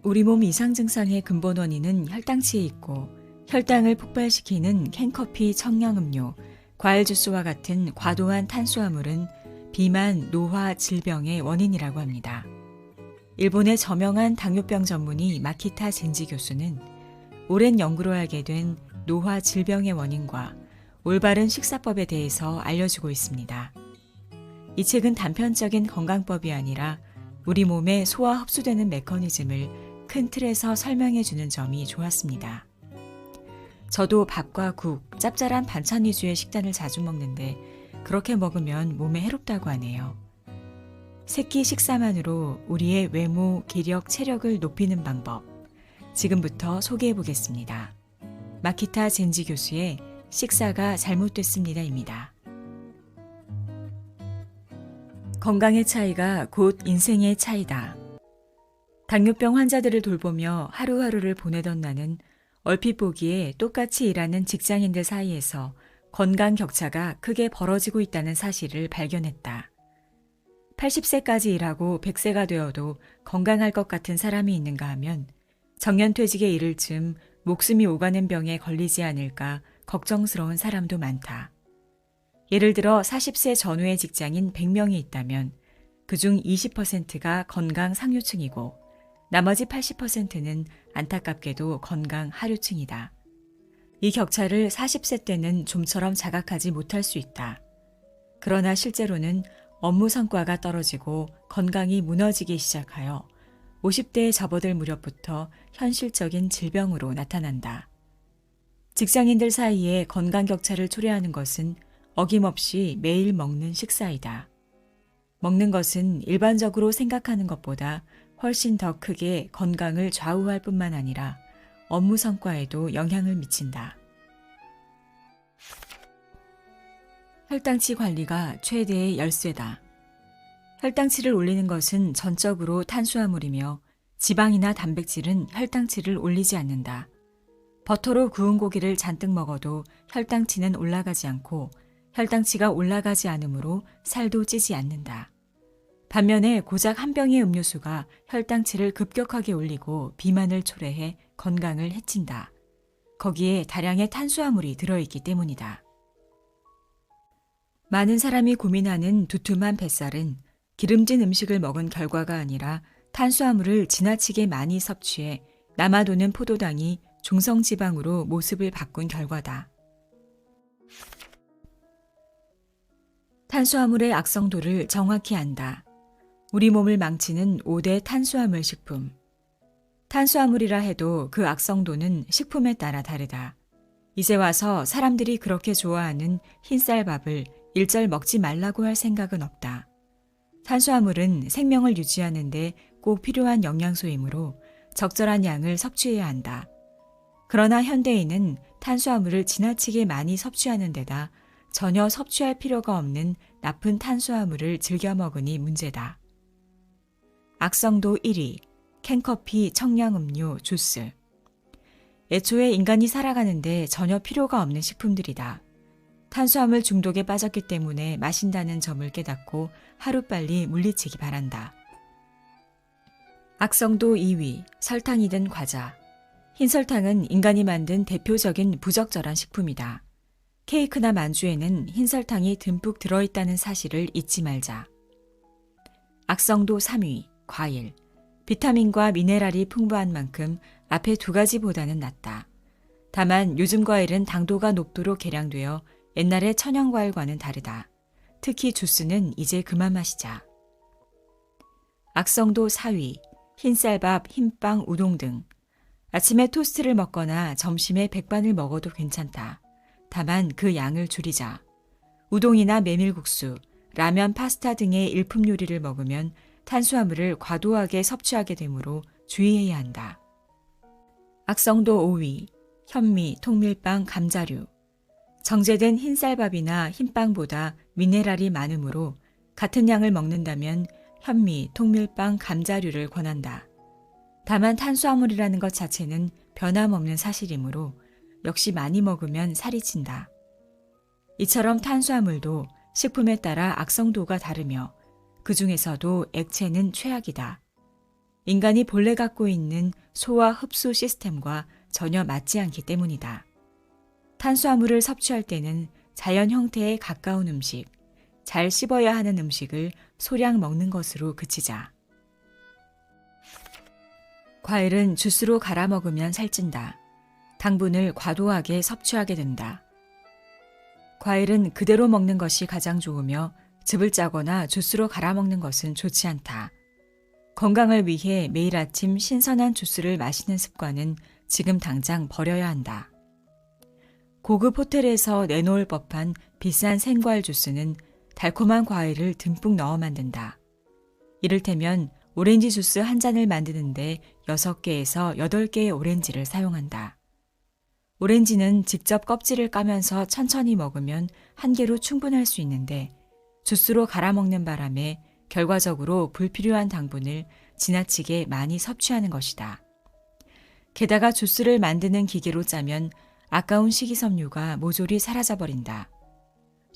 우리 몸 이상 증상의 근본 원인은 혈당치에 있고 혈당을 폭발시키는 캔커피, 청량음료, 과일 주스와 같은 과도한 탄수화물은 비만, 노화, 질병의 원인이라고 합니다. 일본의 저명한 당뇨병 전문의 마키타 젠지 교수는 오랜 연구로 알게 된 노화 질병의 원인과 올바른 식사법에 대해서 알려주고 있습니다. 이 책은 단편적인 건강법이 아니라 우리 몸에 소화 흡수되는 메커니즘을 큰 틀에서 설명해 주는 점이 좋았습니다. 저도 밥과 국, 짭짤한 반찬 위주의 식단을 자주 먹는데 그렇게 먹으면 몸에 해롭다고 하네요. 새끼 식사만으로 우리의 외모, 기력, 체력을 높이는 방법, 지금부터 소개해 보겠습니다. 마키타 젠지 교수의 식사가 잘못됐습니다입니다. 건강의 차이가 곧 인생의 차이다. 당뇨병 환자들을 돌보며 하루하루를 보내던 나는 얼핏 보기에 똑같이 일하는 직장인들 사이에서 건강 격차가 크게 벌어지고 있다는 사실을 발견했다. 80세까지 일하고 100세가 되어도 건강할 것 같은 사람이 있는가 하면 정년퇴직에 이를 즈음 목숨이 오가는 병에 걸리지 않을까 걱정스러운 사람도 많다. 예를 들어 40세 전후의 직장인 100명이 있다면 그중 20%가 건강 상류층이고 나머지 80%는 안타깝게도 건강 하류층이다. 이 격차를 40세 때는 좀처럼 자각하지 못할 수 있다. 그러나 실제로는 업무 성과가 떨어지고 건강이 무너지기 시작하여 50대에 접어들 무렵부터 현실적인 질병으로 나타난다. 직장인들 사이에 건강 격차를 초래하는 것은 어김없이 매일 먹는 식사이다. 먹는 것은 일반적으로 생각하는 것보다 훨씬 더 크게 건강을 좌우할 뿐만 아니라 업무 성과에도 영향을 미친다. 혈당치 관리가 최대의 열쇠다. 혈당치를 올리는 것은 전적으로 탄수화물이며 지방이나 단백질은 혈당치를 올리지 않는다. 버터로 구운 고기를 잔뜩 먹어도 혈당치는 올라가지 않고 혈당치가 올라가지 않으므로 살도 찌지 않는다. 반면에 고작 한 병의 음료수가 혈당치를 급격하게 올리고 비만을 초래해 건강을 해친다. 거기에 다량의 탄수화물이 들어있기 때문이다. 많은 사람이 고민하는 두툼한 뱃살은 기름진 음식을 먹은 결과가 아니라 탄수화물을 지나치게 많이 섭취해 남아도는 포도당이 중성지방으로 모습을 바꾼 결과다. 탄수화물의 악성도를 정확히 안다. 우리 몸을 망치는 5대 탄수화물 식품. 탄수화물이라 해도 그 악성도는 식품에 따라 다르다. 이제 와서 사람들이 그렇게 좋아하는 흰쌀밥을 일절 먹지 말라고 할 생각은 없다. 탄수화물은 생명을 유지하는 데 꼭 필요한 영양소이므로 적절한 양을 섭취해야 한다. 그러나 현대인은 탄수화물을 지나치게 많이 섭취하는 데다 전혀 섭취할 필요가 없는 나쁜 탄수화물을 즐겨 먹으니 문제다. 악성도 1위, 캔커피, 청량음료, 주스. 애초에 인간이 살아가는데 전혀 필요가 없는 식품들이다. 탄수화물 중독에 빠졌기 때문에 마신다는 점을 깨닫고 하루빨리 물리치기 바란다. 악성도 2위, 설탕이 든 과자. 흰설탕은 인간이 만든 대표적인 부적절한 식품이다. 케이크나 만주에는 흰설탕이 듬뿍 들어있다는 사실을 잊지 말자. 악성도 3위, 과일. 비타민과 미네랄이 풍부한 만큼 앞에 2가지보다는 낫다. 다만 요즘 과일은 당도가 높도록 개량되어 옛날의 천연과일과는 다르다. 특히 주스는 이제 그만 마시자. 악성도 4위, 흰쌀밥, 흰빵, 우동 등. 아침에 토스트를 먹거나 점심에 백반을 먹어도 괜찮다. 다만 그 양을 줄이자. 우동이나 메밀국수, 라면, 파스타 등의 일품 요리를 먹으면 탄수화물을 과도하게 섭취하게 되므로 주의해야 한다. 악성도 5위, 현미, 통밀빵, 감자류. 정제된 흰쌀밥이나 흰빵보다 미네랄이 많으므로 같은 양을 먹는다면 현미, 통밀빵, 감자류를 권한다. 다만 탄수화물이라는 것 자체는 변함없는 사실이므로 역시 많이 먹으면 살이 찐다. 이처럼 탄수화물도 식품에 따라 악성도가 다르며 그 중에서도 액체는 최악이다. 인간이 본래 갖고 있는 소화 흡수 시스템과 전혀 맞지 않기 때문이다. 탄수화물을 섭취할 때는 자연 형태에 가까운 음식, 잘 씹어야 하는 음식을 소량 먹는 것으로 그치자. 과일은 주스로 갈아 먹으면 살찐다. 당분을 과도하게 섭취하게 된다. 과일은 그대로 먹는 것이 가장 좋으며 즙을 짜거나 주스로 갈아 먹는 것은 좋지 않다. 건강을 위해 매일 아침 신선한 주스를 마시는 습관은 지금 당장 버려야 한다. 고급 호텔에서 내놓을 법한 비싼 생과일 주스는 달콤한 과일을 듬뿍 넣어 만든다. 이를테면 오렌지 주스 한 잔을 만드는데 6개에서 8개의 오렌지를 사용한다. 오렌지는 직접 껍질을 까면서 천천히 먹으면 한 개로 충분할 수 있는데 주스로 갈아 먹는 바람에 결과적으로 불필요한 당분을 지나치게 많이 섭취하는 것이다. 게다가 주스를 만드는 기계로 짜면 아까운 식이섬유가 모조리 사라져버린다.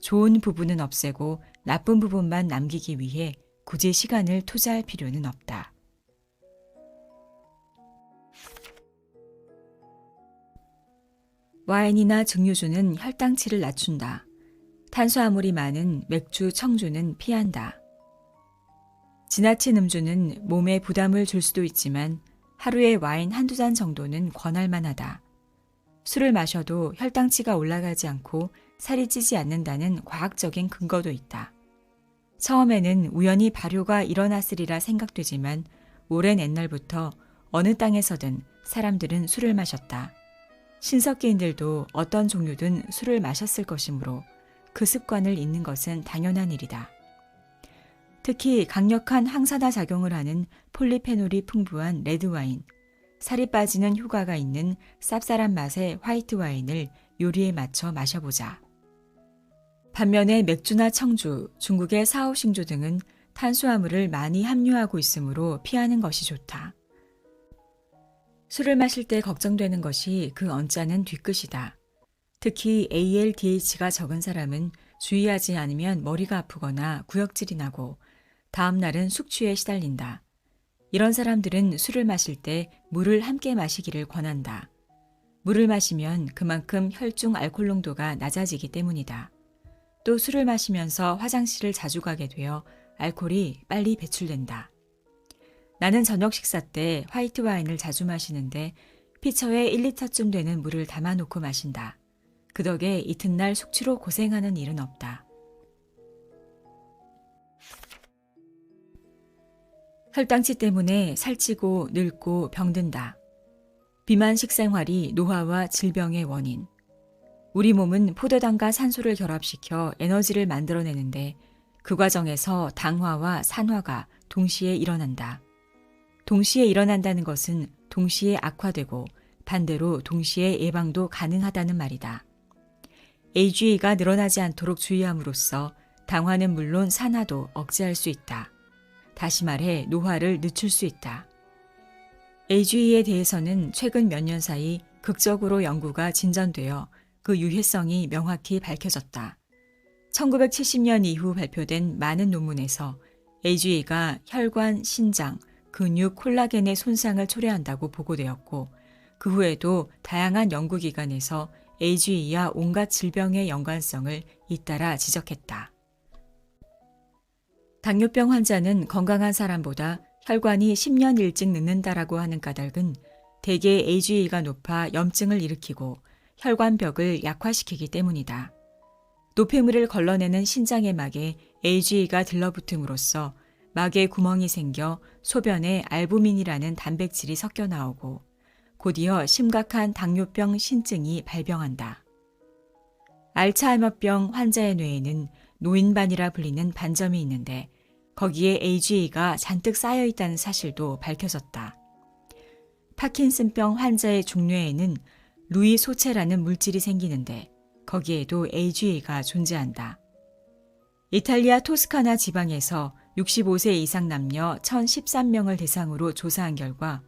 좋은 부분은 없애고 나쁜 부분만 남기기 위해 굳이 시간을 투자할 필요는 없다. 와인이나 증류주는 혈당치를 낮춘다. 탄수화물이 많은 맥주, 청주는 피한다. 지나친 음주는 몸에 부담을 줄 수도 있지만 하루에 와인 한두 잔 정도는 권할 만하다. 술을 마셔도 혈당치가 올라가지 않고 살이 찌지 않는다는 과학적인 근거도 있다. 처음에는 우연히 발효가 일어났으리라 생각되지만 오랜 옛날부터 어느 땅에서든 사람들은 술을 마셨다. 신석기인들도 어떤 종류든 술을 마셨을 것이므로 그 습관을 잇는 것은 당연한 일이다. 특히 강력한 항산화 작용을 하는 폴리페놀이 풍부한 레드와인, 살이 빠지는 효과가 있는 쌉쌀한 맛의 화이트 와인을 요리에 맞춰 마셔보자. 반면에 맥주나 청주, 중국의 사오싱주 등은 탄수화물을 많이 함유하고 있으므로 피하는 것이 좋다. 술을 마실 때 걱정되는 것이 그 언짢은 뒤끝이다. 특히 ALDH가 적은 사람은 주의하지 않으면 머리가 아프거나 구역질이 나고 다음 날은 숙취에 시달린다. 이런 사람들은 술을 마실 때 물을 함께 마시기를 권한다. 물을 마시면 그만큼 혈중 알코올 농도가 낮아지기 때문이다. 또 술을 마시면서 화장실을 자주 가게 되어 알코올이 빨리 배출된다. 나는 저녁 식사 때 화이트 와인을 자주 마시는데 피처에 1리터쯤 되는 물을 담아놓고 마신다. 그 덕에 이튿날 숙취로 고생하는 일은 없다. 혈당치 때문에 살찌고 늙고 병든다. 비만 식생활이 노화와 질병의 원인. 우리 몸은 포도당과 산소를 결합시켜 에너지를 만들어내는데 그 과정에서 당화와 산화가 동시에 일어난다. 동시에 일어난다는 것은 동시에 악화되고 반대로 동시에 예방도 가능하다는 말이다. AGA가 늘어나지 않도록 주의함으로써 당화는 물론 산화도 억제할 수 있다. 다시 말해 노화를 늦출 수 있다. AGA에 대해서는 최근 몇 년 사이 극적으로 연구가 진전되어 그 유해성이 명확히 밝혀졌다. 1970년 이후 발표된 많은 논문에서 AGA가 혈관, 신장, 근육, 콜라겐의 손상을 초래한다고 보고되었고 그 후에도 다양한 연구기관에서 AGA와 온갖 질병의 연관성을 잇따라 지적했다. 당뇨병 환자는 건강한 사람보다 혈관이 10년 일찍 늙는다라고 하는 까닭은 대개 AGA가 높아 염증을 일으키고 혈관벽을 약화시키기 때문이다. 노폐물을 걸러내는 신장의 막에 AGA가 들러붙음으로써 막에 구멍이 생겨 소변에 알부민이라는 단백질이 섞여 나오고 곧이어 심각한 당뇨병 신증이 발병한다. 알츠하이머병 환자의 뇌에는 노인반이라 불리는 반점이 있는데 거기에 AGA가 잔뜩 쌓여 있다는 사실도 밝혀졌다. 파킨슨병 환자의 중뇌에는 루이 소체라는 물질이 생기는데 거기에도 AGA가 존재한다. 이탈리아 토스카나 지방에서 65세 이상 남녀 1,013명을 대상으로 조사한 결과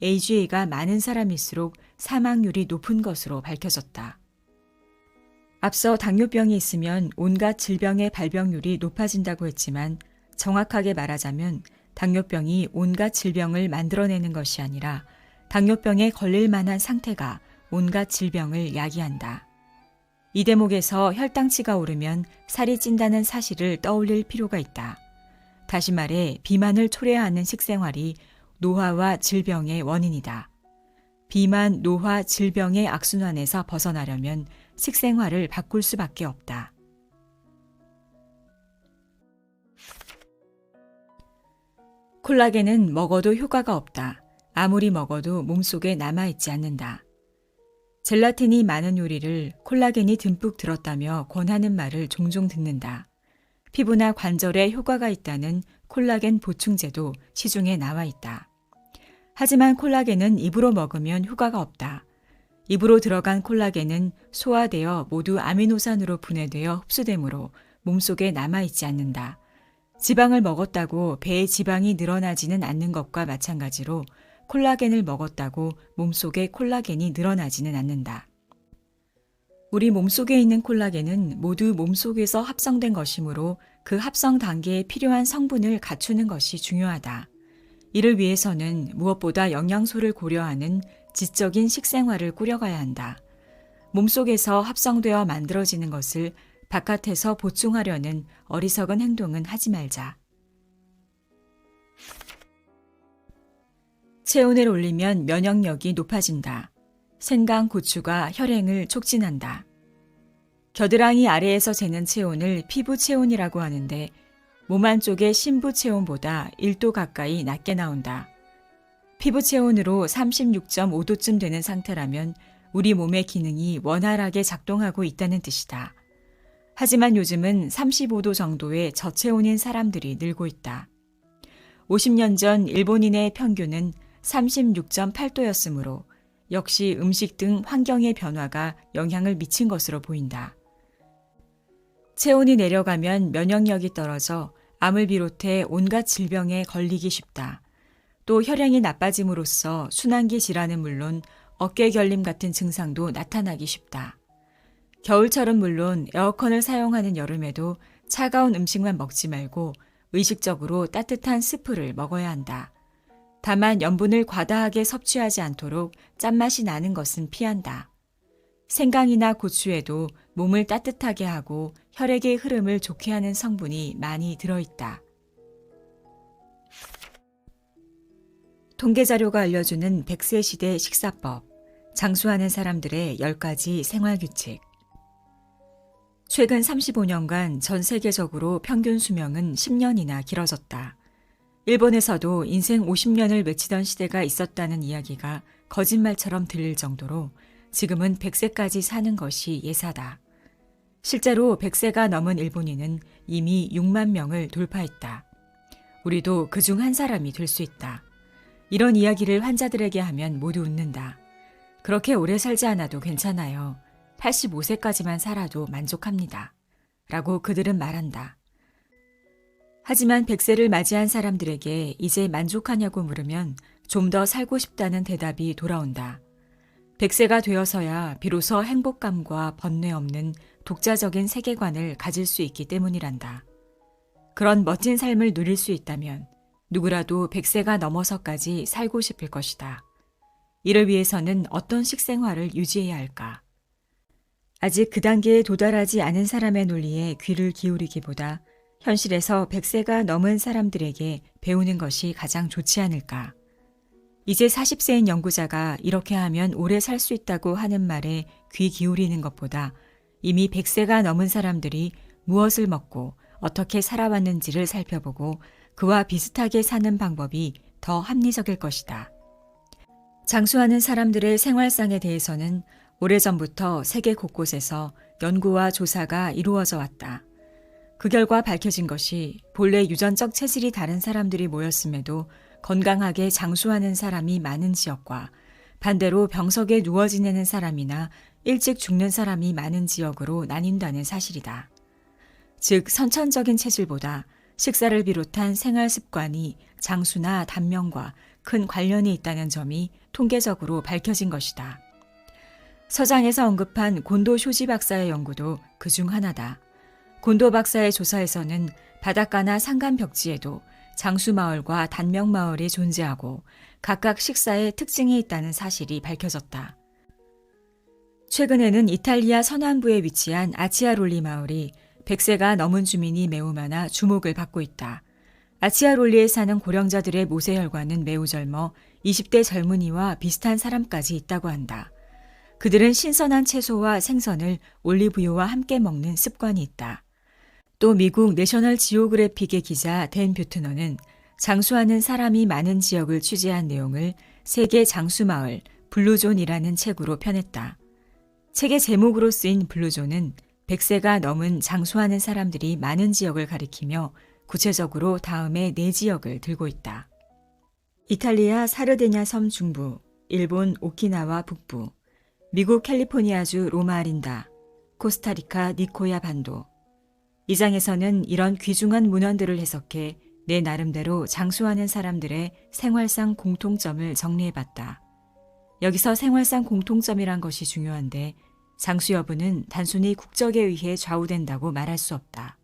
AGA가 많은 사람일수록 사망률이 높은 것으로 밝혀졌다. 앞서 당뇨병이 있으면 온갖 질병의 발병률이 높아진다고 했지만 정확하게 말하자면 당뇨병이 온갖 질병을 만들어내는 것이 아니라 당뇨병에 걸릴 만한 상태가 온갖 질병을 야기한다. 이 대목에서 혈당치가 오르면 살이 찐다는 사실을 떠올릴 필요가 있다. 다시 말해 비만을 초래하는 식생활이 노화와 질병의 원인이다. 비만, 노화, 질병의 악순환에서 벗어나려면 식생활을 바꿀 수밖에 없다. 콜라겐은 먹어도 효과가 없다. 아무리 먹어도 몸속에 남아있지 않는다. 젤라틴이 많은 요리를 콜라겐이 듬뿍 들었다며 권하는 말을 종종 듣는다. 피부나 관절에 효과가 있다는 콜라겐 보충제도 시중에 나와 있다. 하지만 콜라겐은 입으로 먹으면 효과가 없다. 입으로 들어간 콜라겐은 소화되어 모두 아미노산으로 분해되어 흡수되므로 몸속에 남아있지 않는다. 지방을 먹었다고 배에 지방이 늘어나지는 않는 것과 마찬가지로 콜라겐을 먹었다고 몸속에 콜라겐이 늘어나지는 않는다. 우리 몸속에 있는 콜라겐은 모두 몸속에서 합성된 것이므로 그 합성 단계에 필요한 성분을 갖추는 것이 중요하다. 이를 위해서는 무엇보다 영양소를 고려하는 지적인 식생활을 꾸려가야 한다. 몸속에서 합성되어 만들어지는 것을 바깥에서 보충하려는 어리석은 행동은 하지 말자. 체온을 올리면 면역력이 높아진다. 생강, 고추가 혈행을 촉진한다. 겨드랑이 아래에서 재는 체온을 피부 체온이라고 하는데 몸 안쪽의 심부 체온보다 1도 가까이 낮게 나온다. 피부 체온으로 36.5도쯤 되는 상태라면 우리 몸의 기능이 원활하게 작동하고 있다는 뜻이다. 하지만 요즘은 35도 정도의 저체온인 사람들이 늘고 있다. 50년 전 일본인의 평균은 36.8도였으므로 역시 음식 등 환경의 변화가 영향을 미친 것으로 보인다. 체온이 내려가면 면역력이 떨어져 암을 비롯해 온갖 질병에 걸리기 쉽다. 또 혈행이 나빠짐으로써 순환기 질환은 물론 어깨 결림 같은 증상도 나타나기 쉽다. 겨울철은 물론 에어컨을 사용하는 여름에도 차가운 음식만 먹지 말고 의식적으로 따뜻한 스프를 먹어야 한다. 다만 염분을 과다하게 섭취하지 않도록 짠맛이 나는 것은 피한다. 생강이나 고추에도 몸을 따뜻하게 하고 혈액의 흐름을 좋게 하는 성분이 많이 들어있다. 통계자료가 알려주는 100세 시대 식사법, 장수하는 사람들의 10가지 생활규칙. 최근 35년간 전 세계적으로 평균 수명은 10년이나 길어졌다. 일본에서도 인생 50년을 외치던 시대가 있었다는 이야기가 거짓말처럼 들릴 정도로 지금은 100세까지 사는 것이 예사다. 실제로 100세가 넘은 일본인은 이미 6만 명을 돌파했다. 우리도 그중 한 사람이 될 수 있다. 이런 이야기를 환자들에게 하면 모두 웃는다. 그렇게 오래 살지 않아도 괜찮아요. 85세까지만 살아도 만족합니다. 라고 그들은 말한다. 하지만 100세를 맞이한 사람들에게 이제 만족하냐고 물으면 좀 더 살고 싶다는 대답이 돌아온다. 100세가 되어서야 비로소 행복감과 번뇌 없는 독자적인 세계관을 가질 수 있기 때문이란다. 그런 멋진 삶을 누릴 수 있다면 누구라도 100세가 넘어서까지 살고 싶을 것이다. 이를 위해서는 어떤 식생활을 유지해야 할까? 아직 그 단계에 도달하지 않은 사람의 논리에 귀를 기울이기보다 현실에서 100세가 넘은 사람들에게 배우는 것이 가장 좋지 않을까? 이제 40세인 연구자가 이렇게 하면 오래 살 수 있다고 하는 말에 귀 기울이는 것보다 이미 100세가 넘은 사람들이 무엇을 먹고 어떻게 살아왔는지를 살펴보고 그와 비슷하게 사는 방법이 더 합리적일 것이다. 장수하는 사람들의 생활상에 대해서는 오래전부터 세계 곳곳에서 연구와 조사가 이루어져 왔다. 그 결과 밝혀진 것이 본래 유전적 체질이 다른 사람들이 모였음에도 건강하게 장수하는 사람이 많은 지역과 반대로 병석에 누워 지내는 사람이나 일찍 죽는 사람이 많은 지역으로 나뉜다는 사실이다. 즉 선천적인 체질보다 식사를 비롯한 생활 습관이 장수나 단명과 큰 관련이 있다는 점이 통계적으로 밝혀진 것이다. 서장에서 언급한 곤도 쇼지 박사의 연구도 그중 하나다. 곤도 박사의 조사에서는 바닷가나 산간 벽지에도 장수마을과 단명마을이 존재하고 각각 식사에 특징이 있다는 사실이 밝혀졌다. 최근에는 이탈리아 서남부에 위치한 아치아롤리 마을이 100세가 넘은 주민이 매우 많아 주목을 받고 있다. 아치아롤리에 사는 고령자들의 모세혈관은 매우 젊어 20대 젊은이와 비슷한 사람까지 있다고 한다. 그들은 신선한 채소와 생선을 올리브유와 함께 먹는 습관이 있다. 또 미국 내셔널 지오그래픽의 기자 댄 뷰트너는 장수하는 사람이 많은 지역을 취재한 내용을 세계 장수마을 블루존이라는 책으로 펴냈다. 책의 제목으로 쓰인 블루존은 100세가 넘은 장수하는 사람들이 많은 지역을 가리키며 구체적으로 다음의 4지역을 들고 있다. 이탈리아 사르데냐 섬 중부, 일본 오키나와 북부, 미국 캘리포니아주 로마아린다, 코스타리카 니코야 반도. 이 장에서는 이런 귀중한 문헌들을 해석해 내 나름대로 장수하는 사람들의 생활상 공통점을 정리해봤다. 여기서 생활상 공통점이란 것이 중요한데 장수 여부는 단순히 국적에 의해 좌우된다고 말할 수 없다.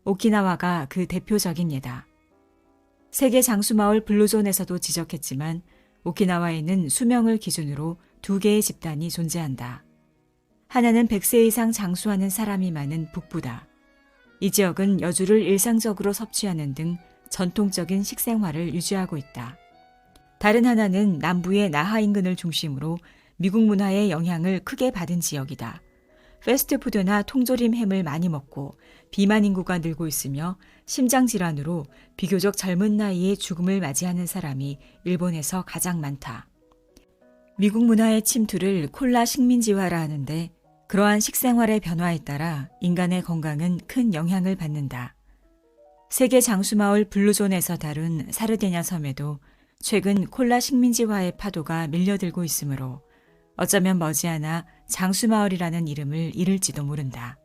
오키나와가 그 대표적인 예다. 세계 장수마을 블루존에서도 지적했지만 오키나와에는 수명을 기준으로 2개의 집단이 존재한다. 하나는 100세 이상 장수하는 사람이 많은 북부다. 이 지역은 여주를 일상적으로 섭취하는 등 전통적인 식생활을 유지하고 있다. 다른 하나는 남부의 나하 인근을 중심으로 미국 문화의 영향을 크게 받은 지역이다. 패스트푸드나 통조림 햄을 많이 먹고 비만 인구가 늘고 있으며 심장질환으로 비교적 젊은 나이에 죽음을 맞이하는 사람이 일본에서 가장 많다. 미국 문화의 침투를 콜라 식민지화라 하는데 그러한 식생활의 변화에 따라 인간의 건강은 큰 영향을 받는다. 세계 장수마을 블루존에서 다룬 사르데냐 섬에도 최근 콜라 식민지화의 파도가 밀려들고 있으므로 어쩌면 머지않아 장수마을이라는 이름을 잃을지도 모른다.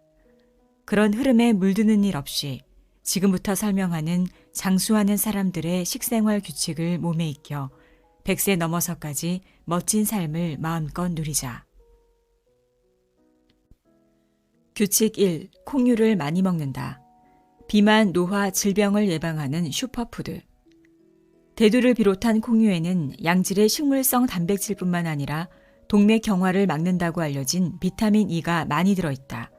그런 흐름에 물드는 일 없이 지금부터 설명하는 장수하는 사람들의 식생활 규칙을 몸에 익혀 100세 넘어서까지 멋진 삶을 마음껏 누리자. 규칙 1. 콩류를 많이 먹는다. 비만, 노화, 질병을 예방하는 슈퍼푸드. 대두를 비롯한 콩류에는 양질의 식물성 단백질뿐만 아니라 동맥 경화를 막는다고 알려진 비타민 E가 많이 들어있다.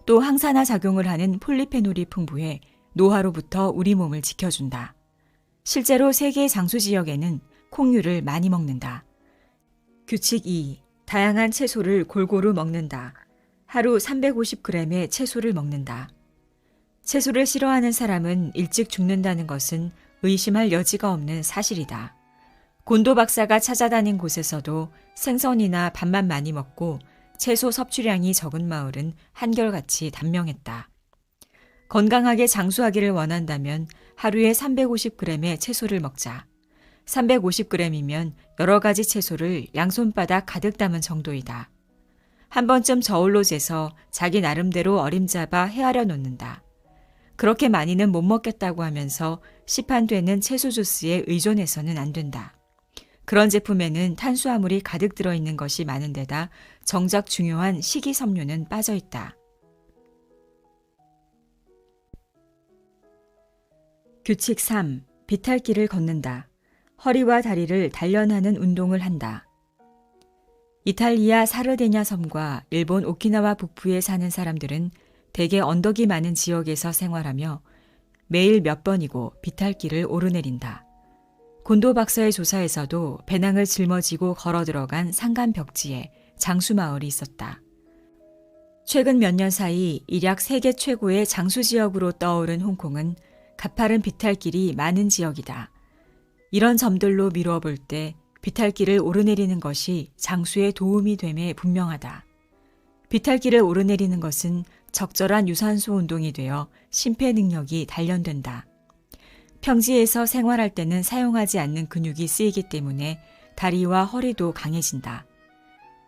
또 항산화 작용을 하는 폴리페놀이 풍부해 노화로부터 우리 몸을 지켜준다. 실제로 세계 장수 지역에는 콩류를 많이 먹는다. 규칙 2. 다양한 채소를 골고루 먹는다. 하루 350g의 채소를 먹는다. 채소를 싫어하는 사람은 일찍 죽는다는 것은 의심할 여지가 없는 사실이다. 곤도 박사가 찾아다닌 곳에서도 생선이나 밥만 많이 먹고 채소 섭취량이 적은 마을은 한결같이 단명했다. 건강하게 장수하기를 원한다면 하루에 350g의 채소를 먹자. 350g이면 여러 가지 채소를 양손바닥 가득 담은 정도이다. 한 번쯤 저울로 재서 자기 나름대로 어림잡아 헤아려 놓는다. 그렇게 많이는 못 먹겠다고 하면서 시판되는 채소 주스에 의존해서는 안 된다. 그런 제품에는 탄수화물이 가득 들어있는 것이 많은 데다 정작 중요한 식이섬유는 빠져있다. 규칙 3. 비탈길을 걷는다. 허리와 다리를 단련하는 운동을 한다. 이탈리아 사르데냐 섬과 일본 오키나와 북부에 사는 사람들은 대개 언덕이 많은 지역에서 생활하며 매일 몇 번이고 비탈길을 오르내린다. 곤도 박사의 조사에서도 배낭을 짊어지고 걸어 들어간 산간 벽지에 장수마을이 있었다. 최근 몇 년 사이 일약 세계 최고의 장수 지역으로 떠오른 홍콩은 가파른 비탈길이 많은 지역이다. 이런 점들로 미루어 볼 때 비탈길을 오르내리는 것이 장수에 도움이 됨에 분명하다. 비탈길을 오르내리는 것은 적절한 유산소 운동이 되어 심폐 능력이 단련된다. 평지에서 생활할 때는 사용하지 않는 근육이 쓰이기 때문에 다리와 허리도 강해진다.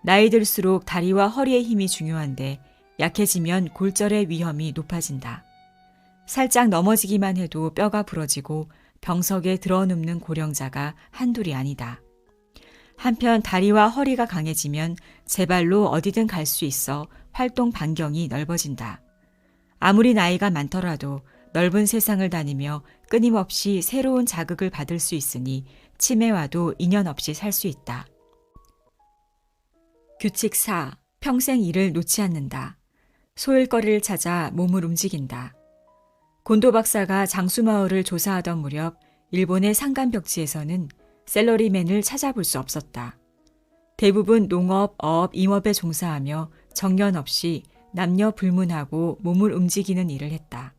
나이 들수록 다리와 허리의 힘이 중요한데 약해지면 골절의 위험이 높아진다. 살짝 넘어지기만 해도 뼈가 부러지고 병석에 들어눕는 고령자가 한둘이 아니다. 한편 다리와 허리가 강해지면 제발로 어디든 갈 수 있어 활동 반경이 넓어진다. 아무리 나이가 많더라도 넓은 세상을 다니며 끊임없이 새로운 자극을 받을 수 있으니 치매와도 인연 없이 살 수 있다. 규칙 4. 평생 일을 놓지 않는다. 소일거리를 찾아 몸을 움직인다. 곤도 박사가 장수마을을 조사하던 무렵 일본의 산간벽지에서는 샐러리맨을 찾아볼 수 없었다. 대부분 농업, 어업, 임업에 종사하며 정년 없이 남녀 불문하고 몸을 움직이는 일을 했다.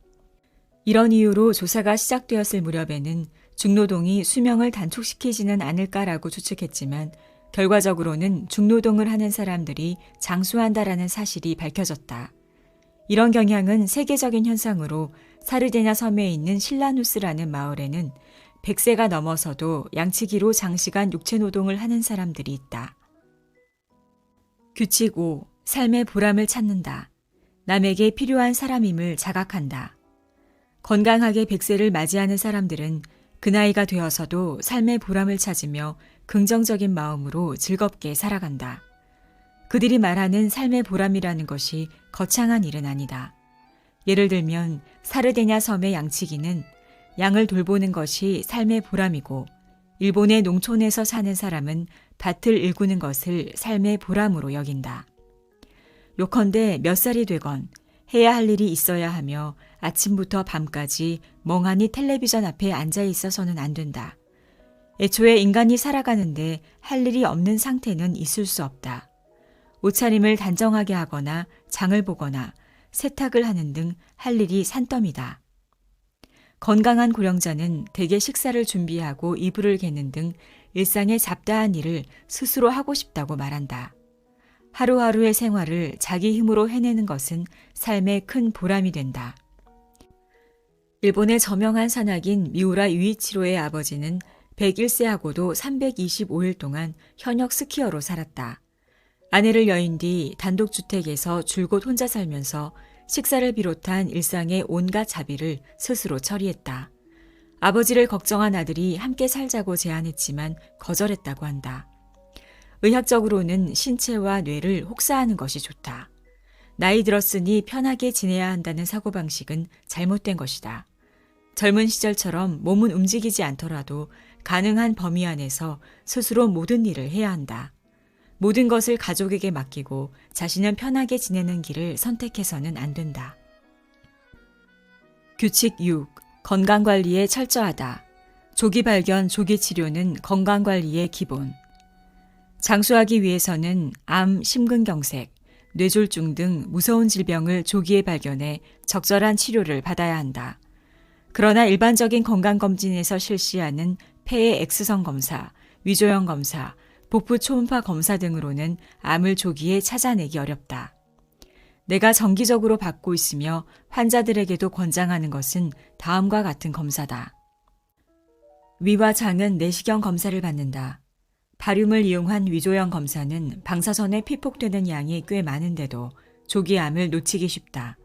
이런 이유로 조사가 시작되었을 무렵에는 중노동이 수명을 단축시키지는 않을까라고 추측했지만 결과적으로는 중노동을 하는 사람들이 장수한다라는 사실이 밝혀졌다. 이런 경향은 세계적인 현상으로 사르데냐 섬에 있는 실라누스라는 마을에는 100세가 넘어서도 양치기로 장시간 육체노동을 하는 사람들이 있다. 규칙 5. 삶의 보람을 찾는다. 남에게 필요한 사람임을 자각한다. 건강하게 100세를 맞이하는 사람들은 그 나이가 되어서도 삶의 보람을 찾으며 긍정적인 마음으로 즐겁게 살아간다. 그들이 말하는 삶의 보람이라는 것이 거창한 일은 아니다. 예를 들면 사르데냐 섬의 양치기는 양을 돌보는 것이 삶의 보람이고 일본의 농촌에서 사는 사람은 밭을 일구는 것을 삶의 보람으로 여긴다. 요컨대 몇 살이 되건 해야 할 일이 있어야 하며 아침부터 밤까지 멍하니 텔레비전 앞에 앉아 있어서는 안 된다. 애초에 인간이 살아가는데 할 일이 없는 상태는 있을 수 없다. 옷차림을 단정하게 하거나 장을 보거나 세탁을 하는 등 할 일이 산더미다. 건강한 고령자는 대개 식사를 준비하고 이불을 개는 등 일상의 잡다한 일을 스스로 하고 싶다고 말한다. 하루하루의 생활을 자기 힘으로 해내는 것은 삶의 큰 보람이 된다. 일본의 저명한 산악인 미우라 유이치로의 아버지는 101세하고도 325일 동안 현역 스키어로 살았다. 아내를 여인 뒤 단독주택에서 줄곧 혼자 살면서 식사를 비롯한 일상의 온갖 자비를 스스로 처리했다. 아버지를 걱정한 아들이 함께 살자고 제안했지만 거절했다고 한다. 의학적으로는 신체와 뇌를 혹사하는 것이 좋다. 나이 들었으니 편하게 지내야 한다는 사고방식은 잘못된 것이다. 젊은 시절처럼 몸은 움직이지 않더라도 가능한 범위 안에서 스스로 모든 일을 해야 한다. 모든 것을 가족에게 맡기고 자신은 편하게 지내는 길을 선택해서는 안 된다. 규칙 6. 건강관리에 철저하다. 조기 발견, 조기 치료는 건강관리의 기본. 장수하기 위해서는 암, 심근경색, 뇌졸중 등 무서운 질병을 조기에 발견해 적절한 치료를 받아야 한다. 그러나 일반적인 건강검진에서 실시하는 폐의 X선 검사, 위조형 검사, 복부 초음파 검사 등으로는 암을 조기에 찾아내기 어렵다. 내가 정기적으로 받고 있으며 환자들에게도 권장하는 것은 다음과 같은 검사다. 위와 장은 내시경 검사를 받는다. 바륨을 이용한 위조형 검사는 방사선에 피폭되는 양이 꽤 많은데도 조기 암을 놓치기 쉽다.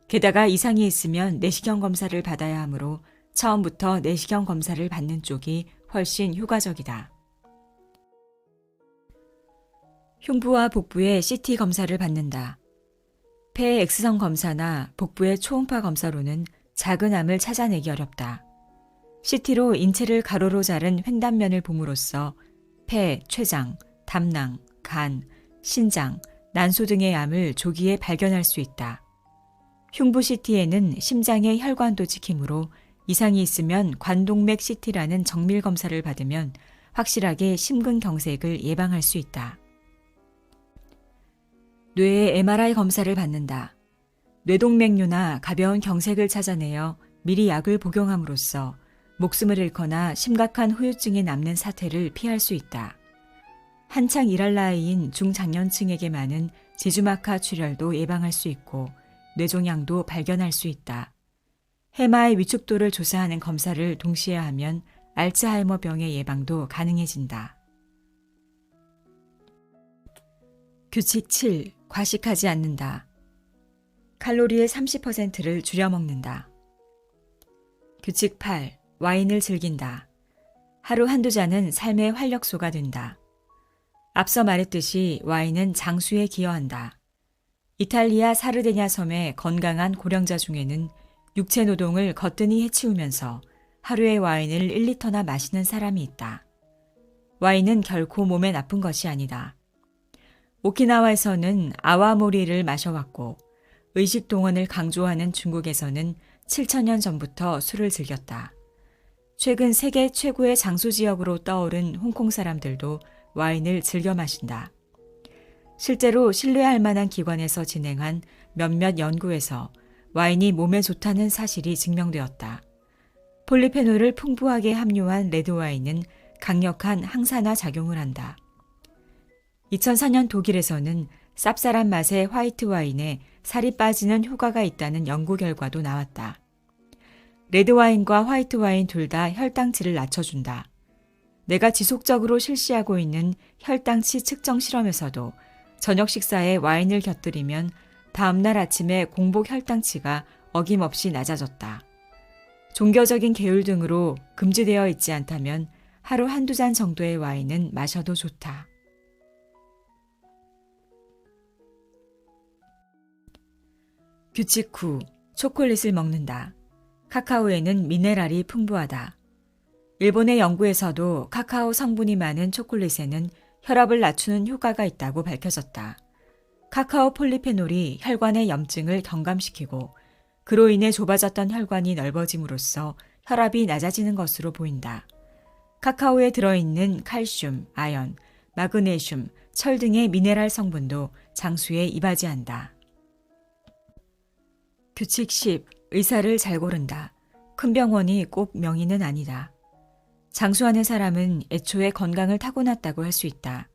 게다가 이상이 있으면 내시경 검사를 받아야 하므로 처음부터 내시경 검사를 받는 쪽이 훨씬 효과적이다. 흉부와 복부의 CT 검사를 받는다. 폐의 X선 검사나 복부의 초음파 검사로는 작은 암을 찾아내기 어렵다. CT로 인체를 가로로 자른 횡단면을 봄으로써 폐, 췌장, 담낭, 간, 신장, 난소 등의 암을 조기에 발견할 수 있다. 흉부 CT에는 심장의 혈관도 찍히므로 이상이 있으면 관동맥 CT라는 정밀 검사를 받으면 확실하게 심근경색을 예방할 수 있다. 뇌의 MRI 검사를 받는다. 뇌동맥류나 가벼운 경색을 찾아내어 미리 약을 복용함으로써 목숨을 잃거나 심각한 후유증이 남는 사태를 피할 수 있다. 한창 일할 나이인 중장년층에게만은 지주막하 출혈도 예방할 수 있고 뇌종양도 발견할 수 있다. 해마의 위축도를 조사하는 검사를 동시에 하면 알츠하이머 병의 예방도 가능해진다. 규칙 7. 과식하지 않는다. 칼로리의 30%를 줄여 먹는다. 규칙 8. 와인을 즐긴다. 하루 한두 잔은 삶의 활력소가 된다. 앞서 말했듯이 와인은 장수에 기여한다. 이탈리아 사르데냐 섬의 건강한 고령자 중에는 육체 노동을 거뜬히 해치우면서 하루에 와인을 1리터나 마시는 사람이 있다. 와인은 결코 몸에 나쁜 것이 아니다. 오키나와에서는 아와모리를 마셔왔고 의식 동원을 강조하는 중국에서는 7,000년 전부터 술을 즐겼다. 최근 세계 최고의 장수 지역으로 떠오른 홍콩 사람들도 와인을 즐겨 마신다. 실제로 신뢰할 만한 기관에서 진행한 몇몇 연구에서 와인이 몸에 좋다는 사실이 증명되었다. 폴리페놀을 풍부하게 함유한 레드와인은 강력한 항산화 작용을 한다. 2004년 독일에서는 쌉쌀한 맛의 화이트 와인에 살이 빠지는 효과가 있다는 연구 결과도 나왔다. 레드와인과 화이트 와인 둘 다 혈당치를 낮춰준다. 내가 지속적으로 실시하고 있는 혈당치 측정 실험에서도 저녁 식사에 와인을 곁들이면 다음날 아침에 공복 혈당치가 어김없이 낮아졌다. 종교적인 계율 등으로 금지되어 있지 않다면 하루 한두 잔 정도의 와인은 마셔도 좋다. 규칙 9. 초콜릿을 먹는다. 카카오에는 미네랄이 풍부하다. 일본의 연구에서도 카카오 성분이 많은 초콜릿에는 혈압을 낮추는 효과가 있다고 밝혀졌다. 카카오 폴리페놀이 혈관의 염증을 경감시키고 그로 인해 좁아졌던 혈관이 넓어짐으로써 혈압이 낮아지는 것으로 보인다. 카카오에 들어있는 칼슘, 아연, 마그네슘, 철 등의 미네랄 성분도 장수에 이바지한다. 규칙 10. 의사를 잘 고른다. 큰 병원이 꼭 명의는 아니다. 장수하는 사람은 애초에 건강을 타고났다고 할 수 있다.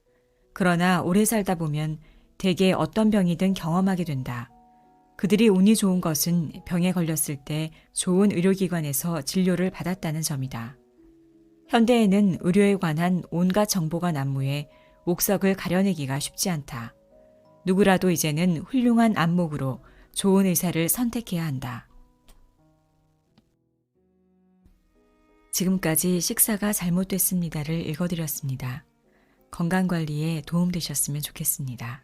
그러나 오래 살다 보면 대개 어떤 병이든 경험하게 된다. 그들이 운이 좋은 것은 병에 걸렸을 때 좋은 의료기관에서 진료를 받았다는 점이다. 현대에는 의료에 관한 온갖 정보가 난무해 옥석을 가려내기가 쉽지 않다. 누구라도 이제는 훌륭한 안목으로 좋은 의사를 선택해야 한다. 지금까지 식사가 잘못됐습니다를 읽어드렸습니다. 건강관리에 도움되셨으면 좋겠습니다.